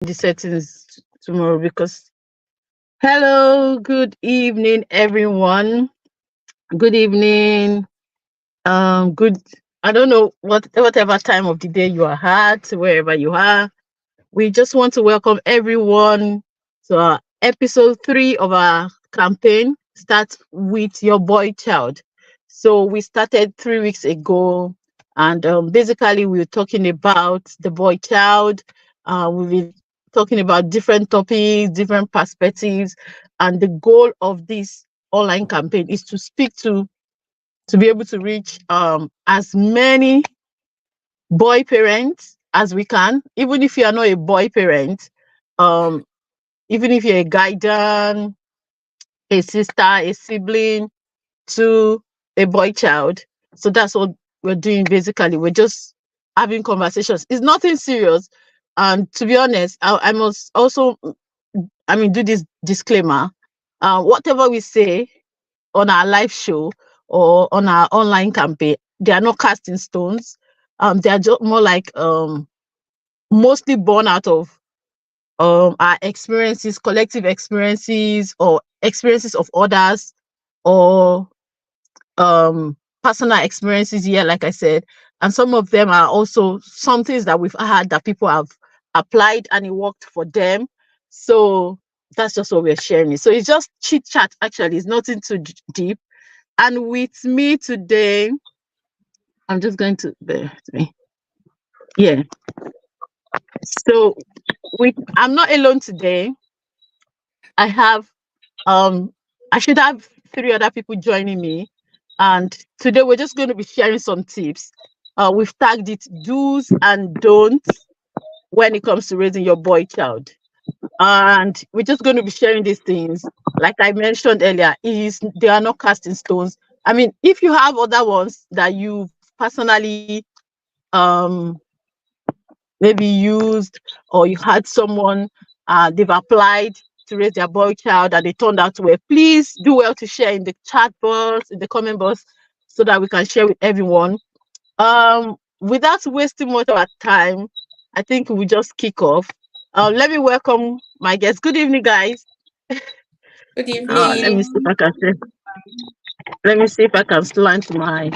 the settings tomorrow because hello, good evening, everyone. Good evening. Good. I don't know whatever time of the day you are at, wherever you are. We just want to welcome everyone to our episode 3 of our campaign. Start with your boy child. So we started 3 weeks ago, and basically we were talking about the boy child. We've been talking about different topics, different perspectives, and the goal of this online campaign is to speak to be able to reach as many boy parents as we can, even if you are not a boy parent, um, even if you're a guardian, a sister, a sibling to a boy child. So that's what we're doing basically. We're just having conversations. It's nothing serious. And to be honest, I must also, do this disclaimer. Whatever we say on our live show or on our online campaign, they are not casting stones. They are just more like mostly born out of our experiences, collective experiences, or experiences of others, or personal experiences. Yeah, like I said, and some of them are also some things that we've had that people have applied and it worked for them. So that's just what we're sharing. So it's just chit chat. Actually, it's nothing too deep. And with me today, I'm just going to bear with me. Yeah. So I'm not alone today. I have um I should have 3 other people joining me. And today we're just going to be sharing some tips. We've tagged it do's and don'ts when it comes to raising your boy child. And we're just going to be sharing these things. Like I mentioned earlier, is they are not casting stones. I mean, if you have other ones that you've personally um maybe used, or you had someone they've applied to raise their boy child and they turned out well, please do well to share in the chat box, in the comment box, so that we can share with everyone. Without wasting much of our time, I think we just kick off. Let me welcome my guests. Good evening, guys. Good Let me evening. see if I can let me see if I can slant my.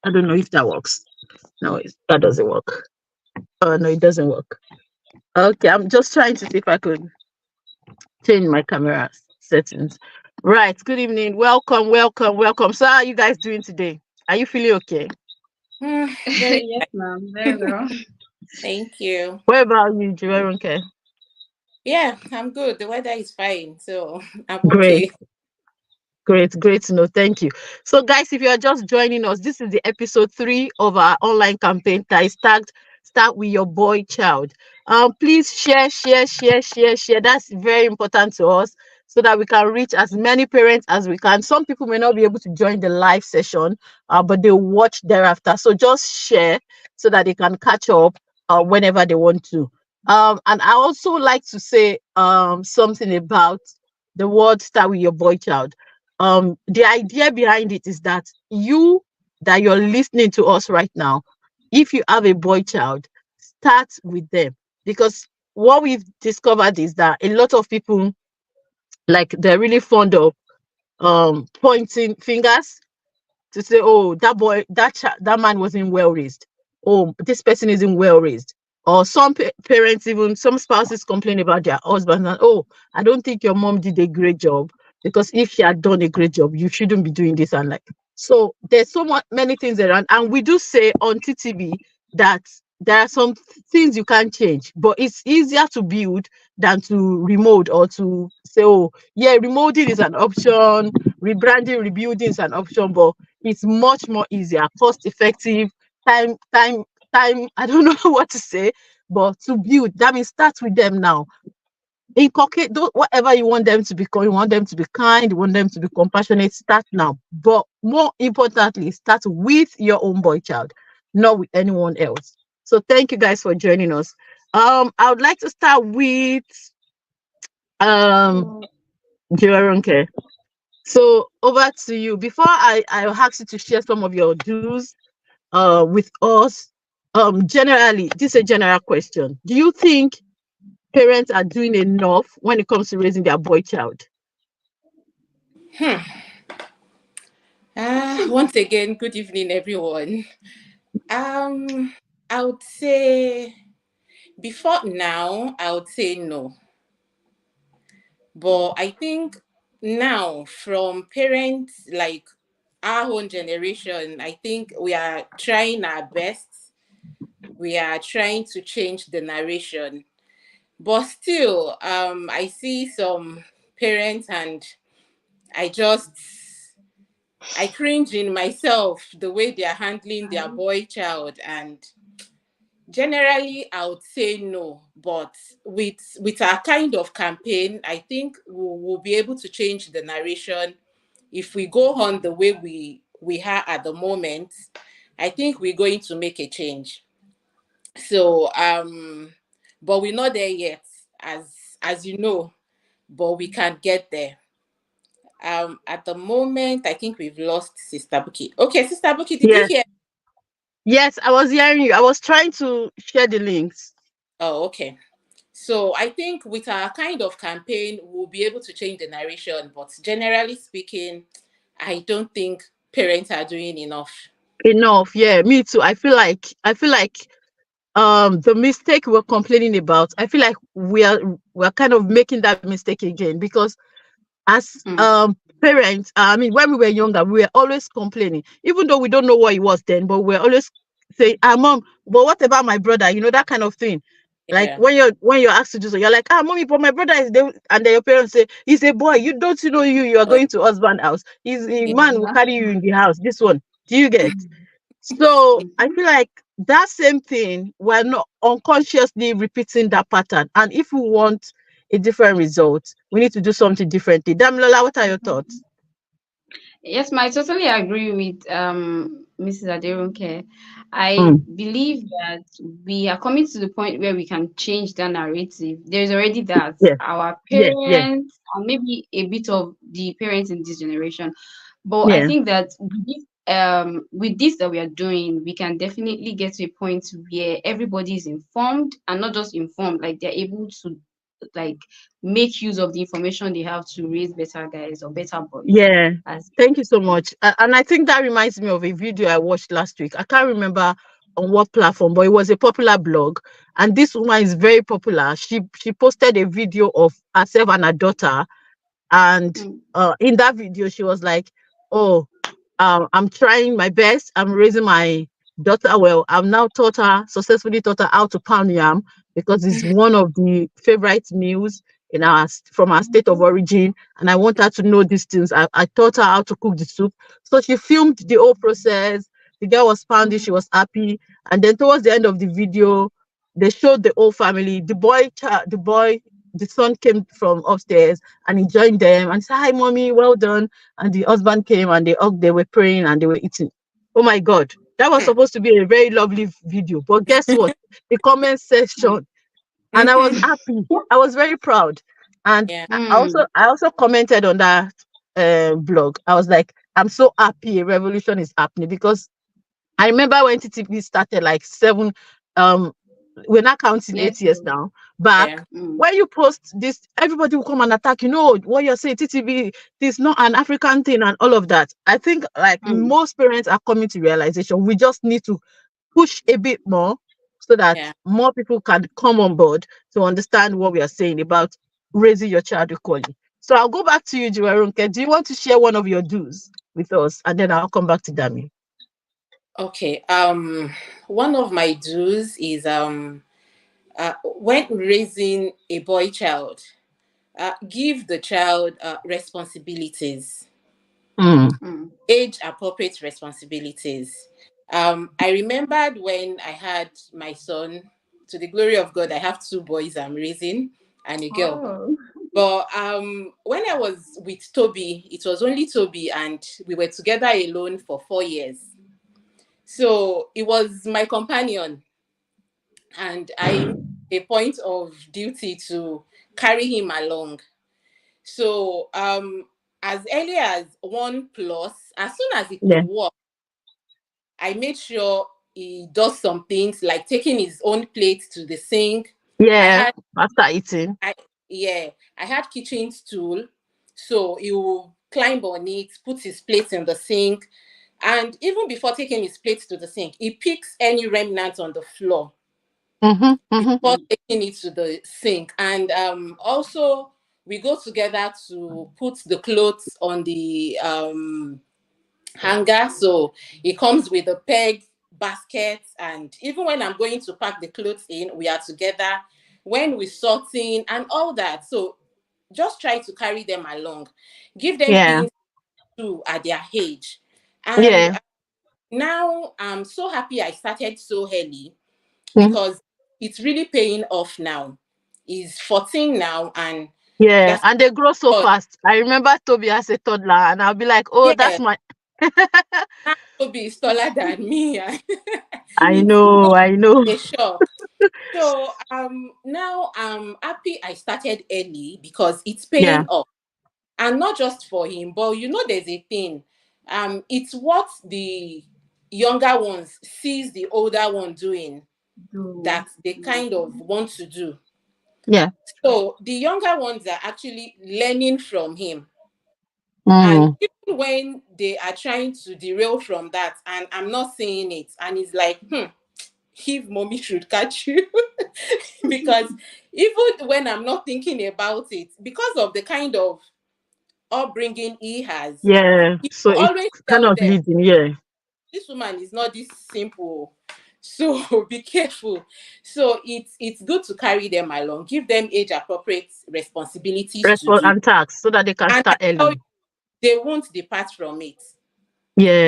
I don't know if that works. No, that doesn't work. Oh no, it doesn't work. Okay, I'm just trying to see if I could change my camera settings. Right. Good evening. Welcome, welcome, welcome. So, how are you guys doing today? Are you feeling okay? Very Yes, ma'am. Very well. thank you. What about you, Jerome? Yeah, I'm good. The weather is fine, so I'm Great. okay. Great, great to know. Thank you. So, guys, if you are just joining us, this is the episode 3 of our online campaign that is tagged Start with Your Boy Child. Please share, share, share, share, share. That's very important to us so that we can reach as many parents as we can. Some people may not be able to join the live session, but they'll watch thereafter. So just share so that they can catch up whenever they want to. And I also like to say something about the word Start with Your Boy Child. The idea behind it is that you're listening to us right now, if you have a boy child, start with them. Because what we've discovered is that a lot of people, like, they're really fond of pointing fingers to say, oh, that boy, that man wasn't well raised. Oh, this person isn't well raised. Or some parents, even some spouses, complain about their husband and, oh, I don't think your mom did a great job, because if she had done a great job, you shouldn't be doing this. And like, so there's so much many things around, and we do say on TTV that there are some things you can't change, but it's easier to build than to remold, or to say, oh, yeah, remolding is an option, rebranding, rebuilding is an option, but it's much more easier, cost effective, time, time, time. I don't know what to say, but to build, that means start with them now. Inculcate whatever you want them to become. You want them to be kind, you want them to be compassionate, start now. But more importantly, start with your own boy child, not with anyone else. So thank you guys for joining us. I would like to start with um Jiwaronke. So over to you. Before I ask you to share some of your do's with us. Generally, this is a general question. Do you think parents are doing enough when it comes to raising their boy child? Hmm. Once again, good evening, everyone. Um, I would say before now, I would say no. But I think now, from parents like our own generation, I think we are trying our best. We are trying to change the narration. But still, I see some parents and I just I cringe in myself the way they are handling their boy child, and generally I would say no. But with our kind of campaign, I think we'll be able to change the narration if we go on the way we are at the moment. I think we're going to make a change. So but we're not there yet, as you know, but we can get there. At the moment, I think we've lost Sister Buki. Okay, Sister Buki, did you Yes. hear? Yes, I was hearing you. I was trying to share the links. Oh, okay. So I think with our kind of campaign, we'll be able to change the narration. But generally speaking, I don't think parents are doing enough. Enough. Yeah, me too. I feel like the mistake we're complaining about, I feel like we're kind of making that mistake again, because as Mm. parents, I mean, when we were younger, we were always complaining, even though we don't know what it was then, but we're always saying, mom, but what about my brother? That kind of thing. Like Yeah. when you're asked to do so, you're like, mommy, but my brother is there, and then your parents say, he's a boy, you don't know, you are Oh, going to husband house. He's a yeah. man will carry you in the house. This one, do you get? So I Mhm. feel like that same thing, we're not unconsciously repeating that pattern. And if we want a different result, we need to do something differently. Damilola, what are your thoughts? Yes, I totally agree with Mrs. Aderunke. I Mm, believe that we are coming to the point where we can change the narrative. There's already that yeah, our yeah, yeah, parents, and maybe a bit of the parents in this generation, but I yeah, think that with this that we are doing, we can definitely get to a point where everybody is informed, and not just informed, like they're able to like make use of the information they have to raise better guys or better boys. yeah. As Thank you so much. And I think that reminds me of a video I watched last week. I can't remember on what platform, but it was a popular blog. And this woman is very popular. She posted a video of herself and her daughter. And mm, in that video, she was like, "Oh, I'm trying my best. I'm raising my daughter well. I've now successfully taught her how to pound yam, because it's one of the favorite meals from our state of origin. And I want her to know these things. I taught her how to cook the soup." So she filmed the whole process. The girl was pounding. She mm, was happy. And then towards the end of the video, they showed the whole family. The son came from upstairs and he joined them and said, "Hi, mommy, well done." And the husband came and they were praying and they were eating. Oh my God. That was supposed to be a very lovely video. But guess what? The comment mm, section, and I was Mhm. happy. I was very proud. And Yeah. I also commented on that blog. I was like, I'm so happy a revolution is happening, because I remember when TTP started, like um, we're not counting yes. 8 years now, back. Yeah. Mm, When you post this, everybody will come and attack. What you're saying, TTV, this is not an African thing and all of that. I think like mm, most parents are coming to realization. We just need to push a bit more so that Yeah. more people can come on board to understand what we are saying about raising your child equally. So I'll go back to you, Jiwarunke. Do you want to share one of your do's with us? And then I'll come back to Dami. Okay. One of my do's is when raising a boy child, give the child responsibilities, Mm, mm. age appropriate responsibilities. I remembered when I had my son. To the glory of God, I have two boys I'm raising and a girl. Oh. But when I was with Toby, it was only Toby, and we were together alone for 4 years. So it was my companion, and I made a point of duty to carry him along. So as early as 1 plus, as soon as he could yeah, walk, I made sure he does some things like taking his own plate to the sink. I Yeah. had After eating. I yeah, I had kitchen stool, so he will climb on it, put his plates in the sink, and even before taking his plates to the sink, he picks any remnant on the floor Mm-hmm. Mm-hmm. before taking it to the sink. And also we go together to put the clothes on the hanger. So it comes with a peg basket, and even when I'm going to pack the clothes in, we are together. When we sorting and all that, so just try to carry them along, give them Yeah. things to do at their age. And Yeah. now I'm so happy I started so early, Mhm. because it's really paying off now. He's 14 now, and Yeah. that's And they grow so all. fast. I remember Toby as a toddler, and I'll be like, oh, Yeah, that's my. now Toby is taller than me. And I it's know. so I know. a shock. So now I'm happy I started early because it's Yeah. paying off. And not just for him, but there's a thing. It's what the younger ones sees the older one doing Do. that they kind of want to do. Yeah. So the younger ones are actually learning from him. And Mm. even when they are trying to derail from that, and I'm not saying it, and it's like, if mommy should catch you. Because even when I'm not thinking about it, because of the kind of upbringing he has, Yeah. he So will it's always kind tell of them, leading. Yeah. this woman is not this simple. So be careful. So it's good to carry them along, give them age appropriate responsibilities to do. And tax so that they can And I start tell early. you, they won't depart from it.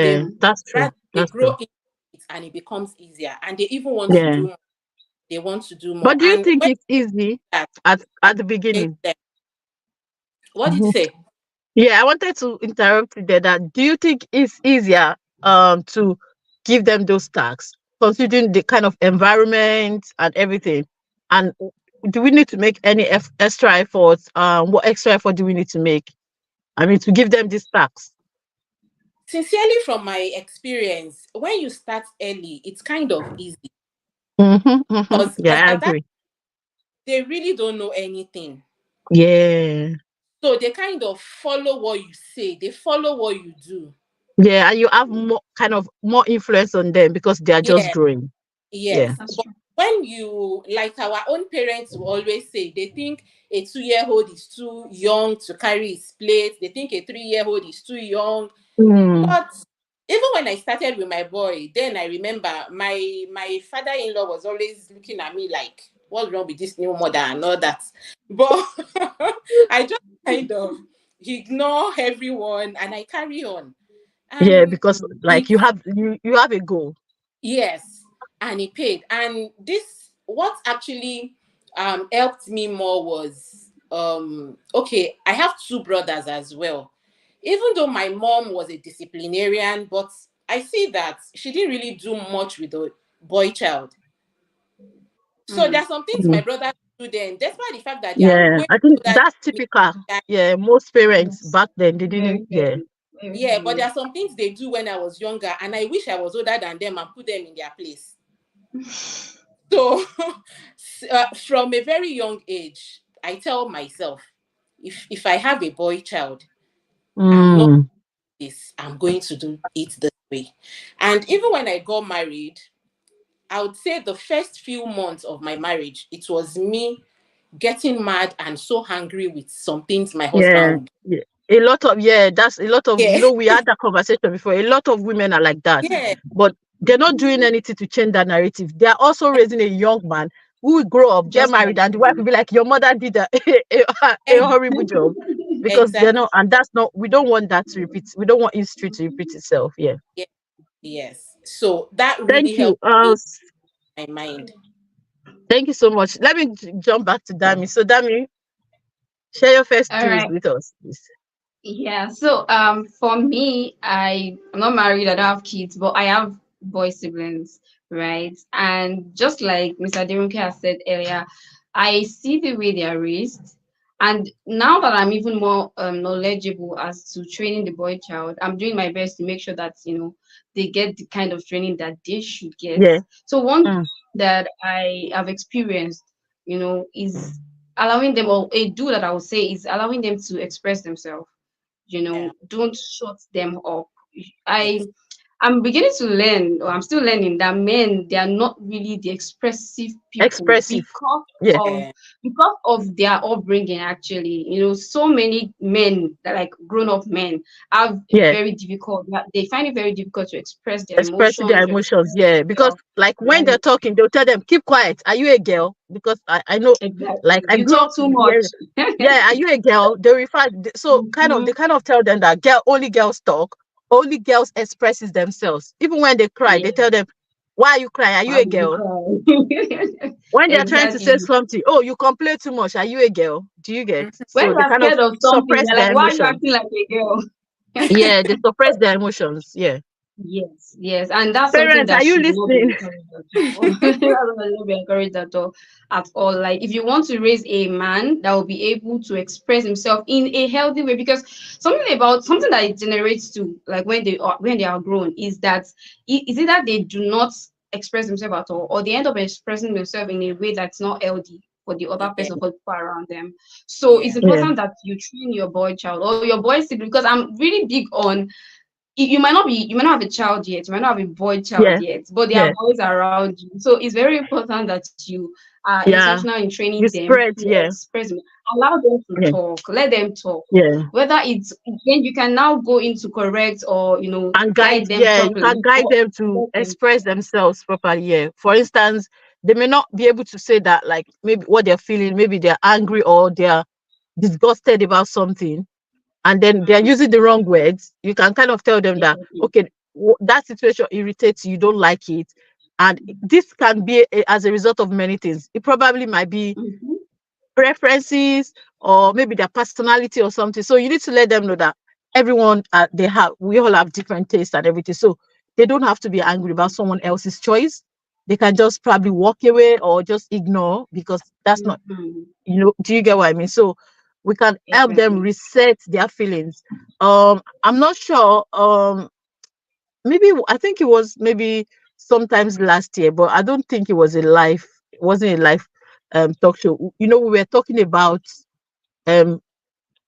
They Yeah. will, That's true. rather they That's grow true. into it and it becomes easier. And they even want to Yeah. do more. They want to do more. But do you And think when it's easy that at the change beginning? them. What did you Mhm. say? Yeah, I wanted to interrupt you there. That do you think it's easier to give them those tasks, considering the kind of environment and everything? And do we need to make any extra efforts? What extra effort do we need to make? I mean, to give them these tasks. Sincerely, from my experience, when you start early, it's kind of easy Mm-hmm, mm-hmm. because Yeah, I at that agree. they really don't know anything. Yeah, So they kind of follow what you say, they follow what you do. yeah, and you have more kind of more influence on them because they are just Yeah, growing. Yeah. yes. That's But true. when you, like our own parents will always say, they think a 2 year old is too young to carry his plate, they think a 3 year old is too young. Mm, But even when I started with my boy, then I remember my father-in-law was always looking at me like, what's wrong with this new mother and all that. But I just kind of ignore everyone and I carry on. yeah, And because like it's you have a goal. yes, and he paid. And this what actually helped me more was okay, I have two brothers as well. Even though my mom was a disciplinarian, but I see that she didn't really do much with the boy child. So there Mm. are some things my brother do then, despite the fact that they are Yeah, way I think older that's than me. typical. they are- Yeah, most parents Yes. back then they didn't. Very, Yeah. very, very, Yeah, but there very. are some things they do when I was younger, and I wish I was older than them and put them in their place. So, from a very young age, I tell myself, if I have a boy child, I'm not Mm, this. I'm going to do it this way. And even when I got married, I would say the first few months of my marriage, it was me getting mad and so angry with some things my yeah, husband would. yeah. A lot of that's a lot of Yeah, we had that conversation before. A lot of women are like that, yeah, but they're not doing anything to change that narrative. They are also raising a young man who will grow up, get Just married, like and the wife will you. be like, "Your mother did a ex- horrible job," because they're exactly. not, and that's not. We don't want that to repeat. We don't want history to repeat itself. Yeah. Yeah, yes. So that really Thank you. helped me in my mind. Thank you so much. Let me jump back to Dami. So, Dami, share your first All stories right. with us, please. Yeah. So for me, I'm not married, I don't have kids, but I have boy siblings, right? And just like Mr. Derunke has said earlier, I see the way they are raised. And now that I'm even more knowledgeable as to training the boy child, I'm doing my best to make sure that, they get the kind of training that they should get. Yeah. So one Mm. that I have experienced is allowing them, or a do that I would say is allowing them to express themselves. Yeah. Don't shut them up. Yes. I I'm beginning to learn, or I'm still learning, that men, they are not really the expressive people Expressive. Yeah. Yeah. because of their upbringing. Actually, so many men that, like, grown up men, have Yeah. very difficult. They find it very difficult to express their Expressing their emotions, to emotions. express Yeah. Because themselves. like when Right? they're talking, they'll tell them, keep quiet. Are you a girl? Because I know, like Exactly. I You grew up, talk too much. yeah. Yeah, are you a girl? They refer, so kind of, Hmm. they kind of tell them that only girls talk, only girls expresses themselves. Even when they cry, they Yeah. tell them, why are you crying? Are you Why a did you girl? cry? When they're trying to say Exactly. something, oh, you complain too much. Are you a girl? Do you get? Mhm. When So you they are kind of scared of something, suppress you're like, their why are you emotions. acting like a girl? Yeah, they suppress their emotions. Yeah. Yes, yes, and that's something Parents, that are you should not be listening? encouraged at all. That should not be encouraged at all. Like, if you want to raise a man that will be able to express himself in a healthy way, because something that it generates to, like, when they are grown, is that is it that they do not express themselves at all, or they end up expressing themselves in a way that's not healthy for the other Yeah. person, for the people around them. So it's Yeah. Yeah. important that you train your boy child or your boy sibling, because I'm really big on, you might not have a child yet, you might not have a boy child Yeah. yet, but there are Yeah. boys around you. So it's very important that you are Yeah. intentional in training You them spread. to Yeah. express. Allow them to Yeah. talk. Let them talk. Yeah. Whether it's, then you can now go into correct, or And guide, guide them yeah, you can properly, guide or them to let them express themselves properly. Yeah. For instance, they may not be able to say that, like maybe what they're feeling, maybe they're angry or they're disgusted about something, and then they're using the wrong words. You can kind of tell them that, exactly. okay, that situation irritates you, you don't like it. And this can be as a result of many things. It probably might be Mm-hmm. preferences or maybe their personality or something. So you need to let them know that everyone we all have different tastes and everything. So they don't have to be angry about someone else's choice. They can just probably walk away or just ignore because that's not, Mm-hmm. do you get what I mean? So we can help them Exactly. reset their feelings. I'm not sure. Maybe I think it was maybe sometimes last year, but I don't think it wasn't a live talk show. We were talking about um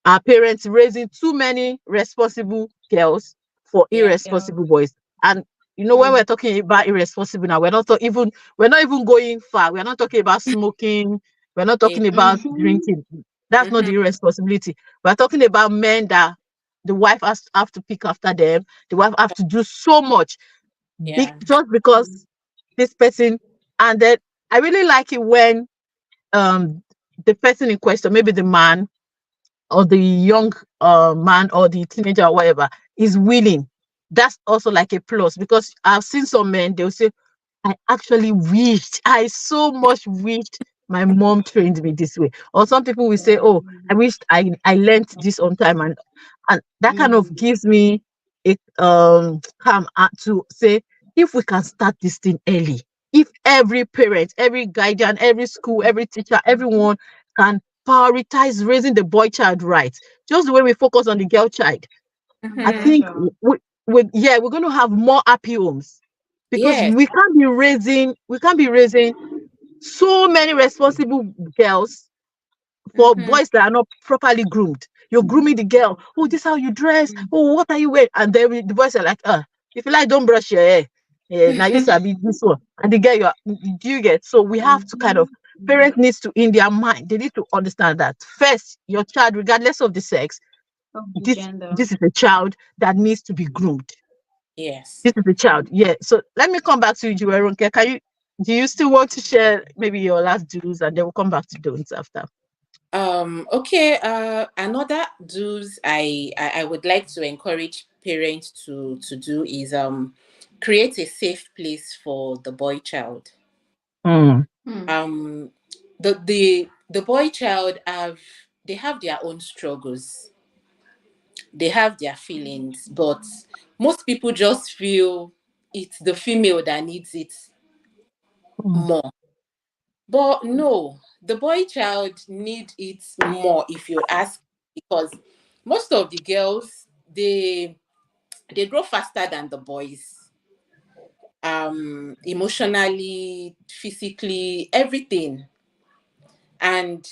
our parents raising too many responsible girls for Yeah. Yeah. irresponsible boys. And when we're Mm-hmm. talking about irresponsible now, we're not even going far. We're not talking about smoking. We're not Yeah. talking about Mm-hmm. drinking. That's not Mhm. the irresponsibility. We're talking about men that the wife has have to pick after them. The wife have to do so much Yeah. just because this person. And then I really like it when the person in question, maybe the man or the young man or the teenager or whatever, is willing. That's also like a plus because I've seen some men, they'll say, I so much wished my mom trained me this way. Or some people will say, oh, I wished I learned this on time. And that kind of Mm-hmm. gives me a calm to say, if we can start this thing early, if every parent, every guardian, every school, every teacher, everyone can prioritize raising the boy child right, just the way we focus on the girl child, I For Mhm. think sure. we're going to have more happy homes because Yes. we can't be raising so many responsible girls for Mhm. boys that are not properly groomed. You're grooming the girl. Oh, this is how you dress. Oh, what are you wearing? And then the boys are like, if you like, don't brush your hair. Yeah, now you sabi this one. And the girl, do you get? So we have to kind Mm-hmm. of, parents needs to, in their mind, they need to understand that first, your child, regardless of the sex, Of the this gender. this is a child that needs to be groomed. Yes. This is a child. Yeah. So let me come back to you, Juweronke. Do you still want to share maybe your last do's and then we'll come back to don'ts after? Okay. Another do's I would like to encourage parents to do is create a safe place for the boy child. Mm, Hmm. Um, the boy child have their own struggles. They have their feelings, but most people just feel it's the female that needs it mm, more. But no, the boy child need it more if you ask, because most of the girls, they grow faster than the boys. Emotionally, physically, everything. and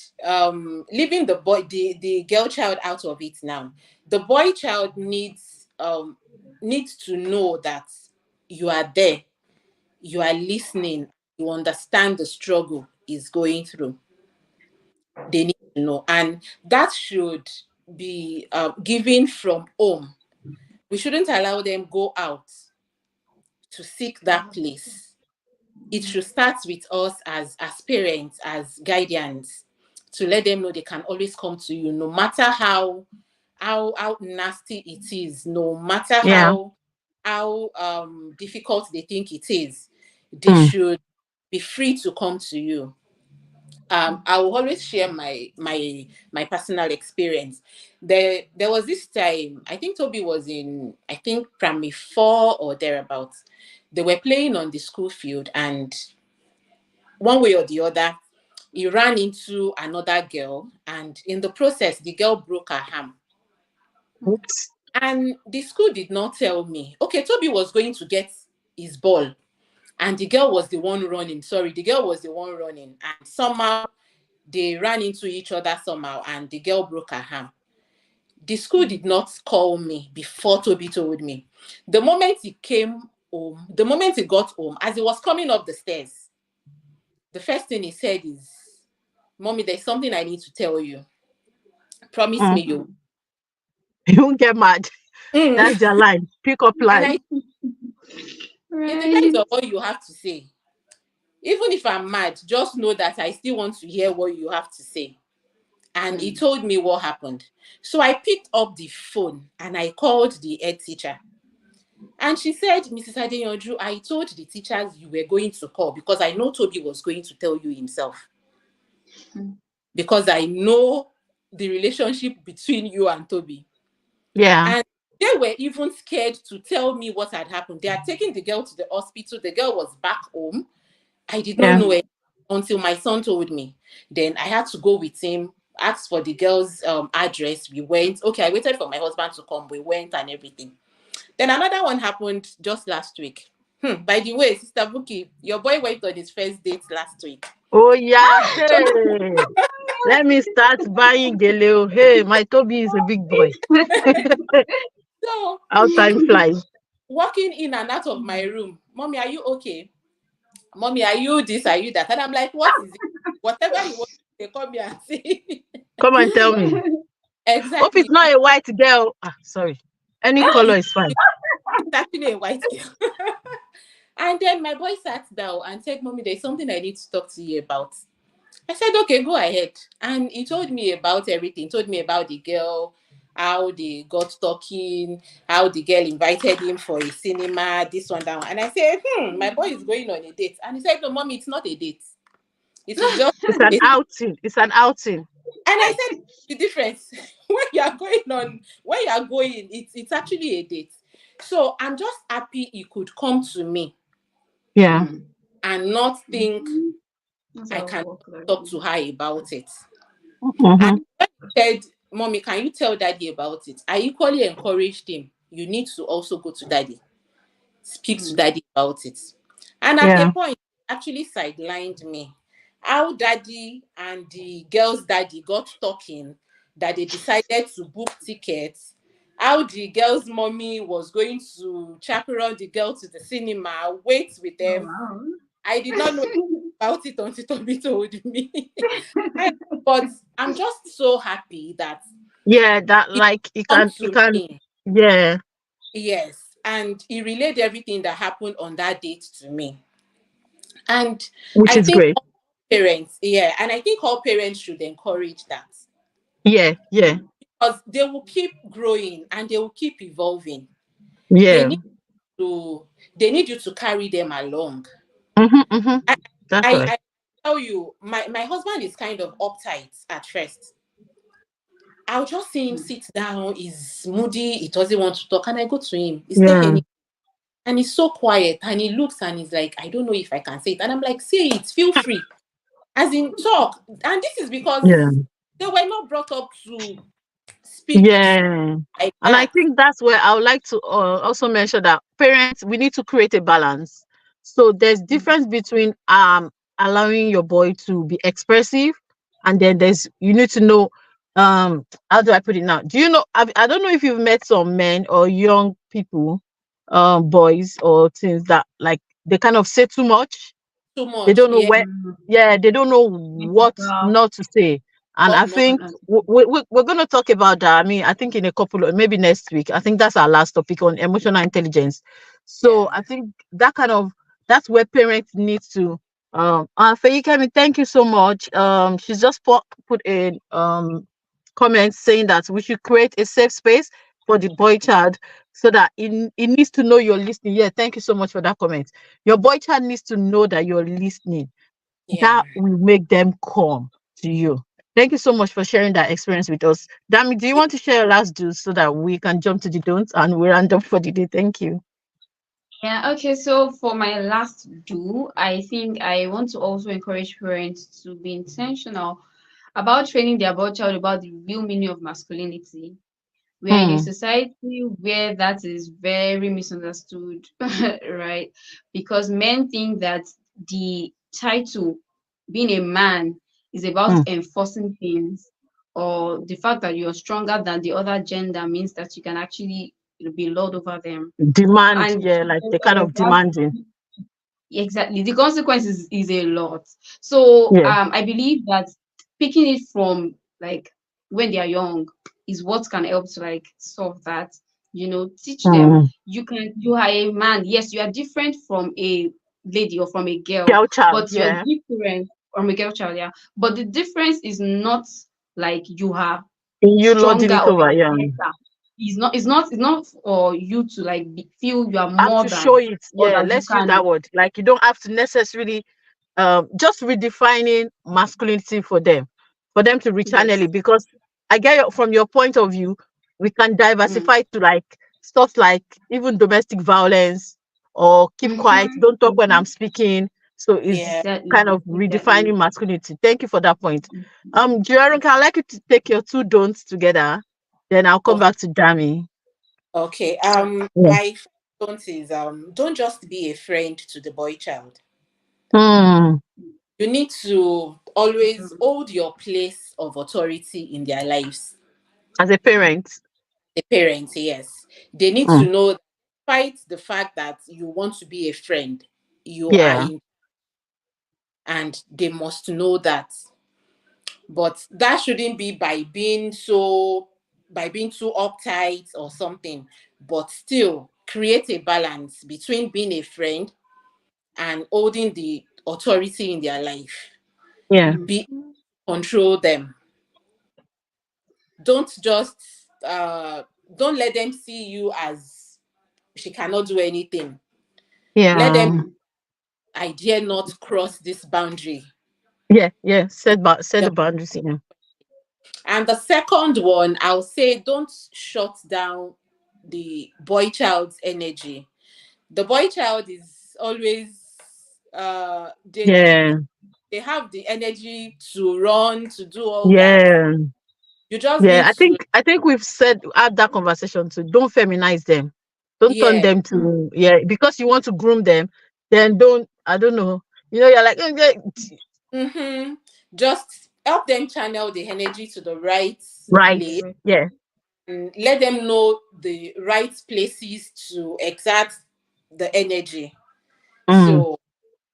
leaving the girl child out of it now. The boy child needs to know that you are there, you are listening, you understand the struggle he's going through. They need to know, and that should be given from home. We shouldn't allow them go out to seek that place. It should start with us as parents, as guardians, to let them know they can always come to you, no matter how nasty it is, no matter Yeah. how difficult they think it is. They Mm. should be free to come to you. I will always share my personal experience. There was this time, I think Toby was in, I think, primary four or thereabouts. They were playing on the school field, and one way or the other, he ran into another girl, and in the process, the girl broke her arm. Oops. And the school did not tell me. Okay, Toby was going to get his ball, and the girl was the one running. Sorry, the girl was the one running, and somehow they ran into each other somehow, and the girl broke her arm. The school did not call me before Toby told me. The moment he came home, the moment he got home, as he was coming up the stairs, the first thing he said is, "Mommy, there's something I need to tell you. Promise Mm. me you." You won't get mad. Mm. That's their line. Pick up And line. it depends Right. on what you have to say. Even if I'm mad, just know that I still want to hear what you have to say. And he told me what happened. So I picked up the phone and I called the head teacher. And she said, "Mrs. Adeyanju, I told the teachers you were going to call because I know Toby was going to tell you himself. Because I know the relationship between you and Toby." Yeah. And they were even scared to tell me what had happened. They had taken the girl to the hospital. The girl was back home. I did not Yeah. know it until my son told me. Then I had to go with him, ask for the girl's address. We went. Okay, I waited for my husband to come. We went and everything. Then another one happened just last week. By the way, Sister Buki, your boy went on his first date last week. Oh yeah. Hey. Let me start buying Geleo. Hey, my Toby is a big boy. So How time flies. walking in and out of my room, "Mommy, are you okay? Mommy, are you this? Are you that?" And I'm like, "What is it? Whatever you want, they come here and say." Come and tell me. Hope it's Exactly. not a white girl. Ah, sorry. Any No, color is fine. it's actually a white girl. And then my boy sat down and said, "Mommy, there's something I need to talk to you about." I said, "Okay, go ahead." And he told me about everything. Told me about the girl, how they got talking, how the girl invited him for a cinema, this one, that one. And I said, my boy is going on a date. And he said, "No, Mommy, it's not a date. It is just It's an a." outing. It's an outing. And I said, "The difference when you are going on, when you are going, it's actually a date." So I'm just happy he could come to me Yeah. and not think That's I our can work like talk to this. her about it. And Mm-hmm. when he said, "Mommy, can you tell daddy about it?" I equally encouraged him. You need to also go to daddy, speak to daddy about it. And at a Yeah. point, he actually sidelined me. How daddy and the girl's daddy got talking, that they decided to book tickets. How the girl's mommy was going to chaperone the girl to the cinema, wait with Oh them. wow. I did not know about it until Tommy told me. And- but I'm just so happy that Yeah. That he like come it to can. me. Yeah. Yes. And he relayed everything that happened on that date to me. And Which I is think great. all parents, yeah, and I think all parents should encourage that Yeah. Yeah. because they will keep growing and they will keep evolving. They Yeah. need to they need you to carry them along. Mm-hmm. Mm-hmm. I That's I, right. I tell you, my husband is kind of uptight at first. I'll just see him sit down, he's moody, he doesn't want to talk, and I go to him. Is there Yeah. any and he's so quiet and he looks and he's like, "I don't know if I can say it." And I'm like, "Say it, feel free. As in talk." And this is Yeah. because they were not brought up to speak Yeah. like And I that. think that's where I would like to also mention that parents, we need to create a balance. So there's difference between allowing your boy to be expressive and then there's you need to know, how do I put it now? Do you know, I don't know if you've met some men or young people, boys or things that like they kind of say too much. Too They much. don't know Yeah. where, Mm, yeah, they don't know what well, not to say. And What I not? think not we're going to talk about that. I mean, I think in a couple of, maybe next week, I think that's our last topic on emotional intelligence. So Yeah. I think that kind of, that's where parents need to, Fayikemi, thank you so much. She's just put in comments saying that we should create a safe space for the boy child, so that it needs to know you're listening. Yeah, thank you so much for that comment. Your boy child needs to know that you're listening. Yeah. That will make them come to you. Thank you so much for sharing that experience with us. Dami, do you want to share your last do so that we can jump to the don'ts and we round up for the day? Thank you. Yeah, okay. So for my last do, I think I want to also encourage parents to be intentional about training their boy child about the real meaning of masculinity. We are in a Hmm. society where that is very misunderstood, right? Because men think that the title, being a man, is about Hmm. enforcing things, or the fact that you're stronger than the other gender means that you can actually be lord over them. Demand, And yeah, like the kind of that demanding. exactly the consequences is a lot. So Yeah. I believe that picking it from like when they are young is what can help to like solve that. Teach them Hmm. you are a man. Yes, you are different from a lady or from a girl, Girl child, but you're yeah. different from a girl child. Yeah, but the difference is not like you are You lording stronger it or over, you're yeah. better. It's not for you to like feel you are Have more to show than, it. or Yeah, that you let's use can. that word. Like you don't have to necessarily, just redefining masculinity for them to rechannel Yes. it. Because I get from your point of view, we can Mm. diversify to like stuff like even domestic violence, or keep quiet, Mm-hmm. don't talk when I'm Mm-hmm. speaking. So it's Yeah. kind Exactly. of Exactly. redefining masculinity. Thank you for that point. Mhm. Jerome, can I like you to take your two don'ts together? Then I'll come Oh, back to Dami. okay. Yeah. My first don't is don't just be a friend to the boy child. Hmm. You need to always Mhm. hold your place of authority in their lives. As a parent. The parents, yes, they need Hmm. to know, despite the fact that you want to be a friend, you are Yeah. in, and they must know that. But that shouldn't be by being too uptight or something, but still create a balance between being a friend and holding the authority in their life. Yeah. Be Mhm. control them. Don't just don't let them see you as she cannot do anything. Let them, Yeah. Mm. I dare not cross this boundary. Yeah. Yeah. Set The- the boundaries. Yeah. And the second one, I'll say, don't shut down the boy child's energy. The boy child is always uh they Yeah. they have the energy to run, to do all that. Yeah. You just Yeah. need I to, think we've had that conversation too. Don't feminize them. Don't turn yeah. them to, yeah, because you want to groom them. Then don't, I don't know. You're like, Mm-hmm. Just help them channel the energy to the right right. place, Yeah. and let them know the right places to exert the energy. Mm. So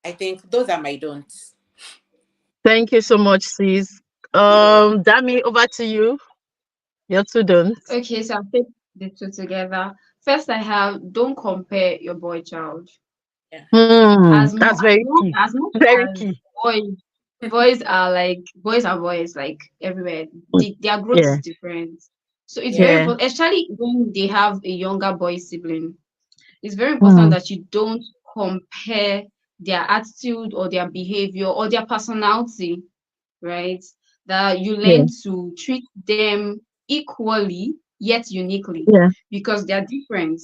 I think those are my don'ts. Thank you so much, sis. You're welcome. Dami, over to you. Your two done. Okay, so I'll take the two together. First, I have don't compare your boy child. Yeah. That's very key. As much Very as key. boys boys are boys like everywhere. Mm. Their growth Yeah. is different. So it's very Yeah. Yeah. important, especially when they have a younger boy sibling. It's very important Mm. that you don't compare their attitude or their behavior or their personality, right? That you Yeah. learn to treat them equally yet uniquely Yeah. because they're different.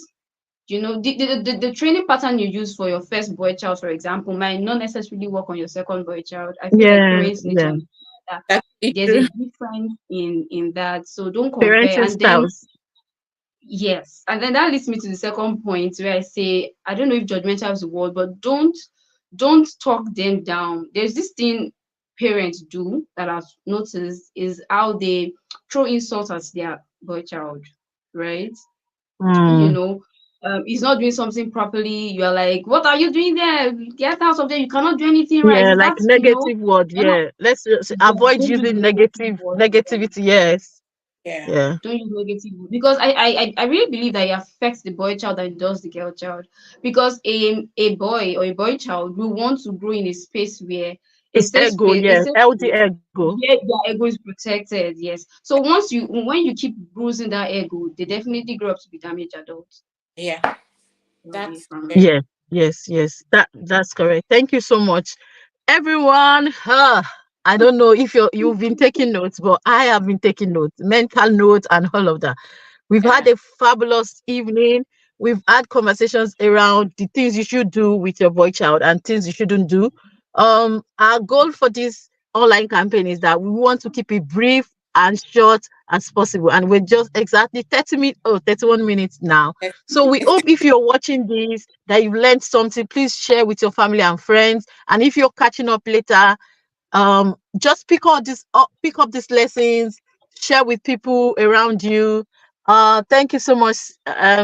The training pattern you use for your first boy child, for example, might not necessarily work on your second boy child. I feel like Yeah. parents need to Yeah. understand that That's really there's a true. difference in that. So don't compare. Parenting And then styles. yes, and then that leads me to the second point where I say I don't know if judgmental is the word, but don't talk them down. There's this thing. parents do that I've noticed is how they throw insults at their boy child, right? You Mm. know, he's not doing something properly. You're like, what are you doing there? Get out of there. You cannot do anything right. Yeah, Is like that, negative word. you're not, Yeah, let's yeah, avoid don't use using negative negative words with them. negativity. Yes. Yeah. Yeah. Don't use negative because I really believe that it affects the boy child than it does the girl child. Because a boy or a boy child will want to grow in a space where a It's safe ego. space, a Yeah, safe healthy place ego. where their ego is protected. Yes. So when you keep bruising that ego, they definitely grow up to be damaged adults. Yeah. Away That's from very Yeah. Yes. Yes. That's correct. Thank you so much, everyone. I don't know if you've been taking notes, but I have been taking notes, mental notes, and all of that. We've had yeah. a fabulous evening. We've had conversations around the things you should do with your boy child and things you shouldn't do. Our goal for this online campaign is that we want to keep it brief and short as possible. And we're just exactly 30 minutes, 31 minutes now. Yes. So we hope if you're watching this, that you've learned something, please share with your family and friends. And if you're catching up later, just pick up these lessons, share with people around you. Thank you so much.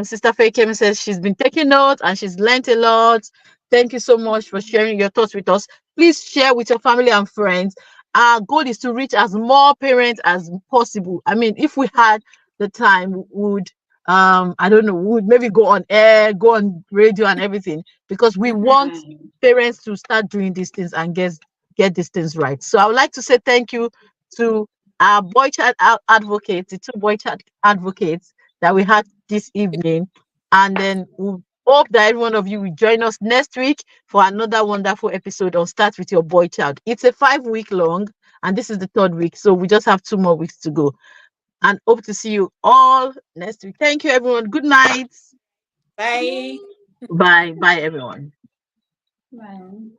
Sister Faye Kemi says she's been taking notes and she's learned a lot. Thank you so much for sharing your thoughts with us. Please share with your family and friends. Our goal is to reach as more parents as possible. I mean, if we had the time, we would I don't know, we would maybe go on air, go on radio and everything, because we want Mhm. parents to start doing these things and get these things right. So I would like to say thank you to our boy child advocates, the two boy child advocates that we had this evening. And then we hope that every one of you will join us next week for another wonderful episode on Start with Your Boy Child. It's a 5 week long, and this is the third week. So we just have 2 more weeks to go. And hope to see you all next week. Thank you, everyone. Good night. Bye. Bye. Bye, everyone. Bye.